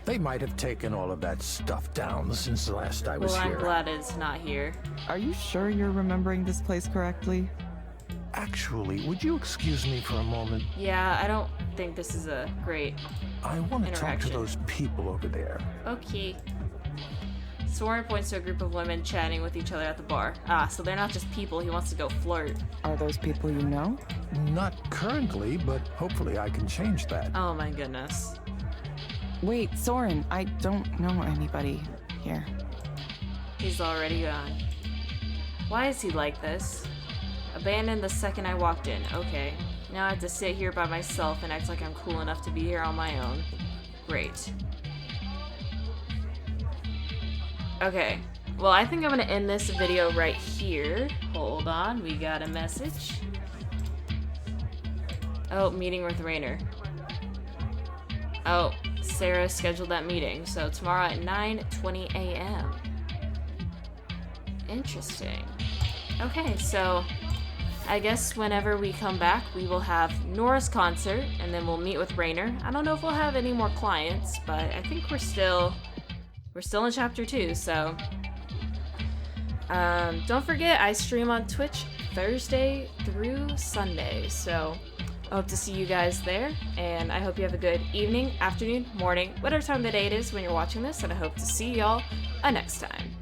they might have taken all of that stuff down since the last I was Well, I'm here. glad it's not here. Are you sure you're remembering this place correctly? Actually, would you excuse me for a moment? Yeah, I don't think this is a great... I want to talk to Interaction. those people over there. Okay. Soren points to a group of women chatting with each other at the bar. Ah, so they're not just people, he wants to go flirt. Are those people you know? Not currently, but hopefully I can change that. Oh my goodness. Wait, Soren, I don't know anybody here. He's already gone. Why is he like this? Abandoned the second I walked in. Okay. Now I have to sit here by myself and act like I'm cool enough to be here on my own. Great. Okay. Well, I think I'm gonna end this video right here. Hold on, we got a message. Oh, meeting with Rainer. Oh, Sarah scheduled that meeting, so tomorrow at 9:20 a.m. Interesting. Okay, so I guess whenever we come back, we will have Nora's concert, and then we'll meet with Rainer. I don't know if we'll have any more clients, but I think we're still in chapter 2, so don't forget I stream on Twitch Thursday through Sunday, so I hope to see you guys there, and I hope you have a good evening, afternoon, morning, whatever time of the day it is when you're watching this, and I hope to see y'all next time.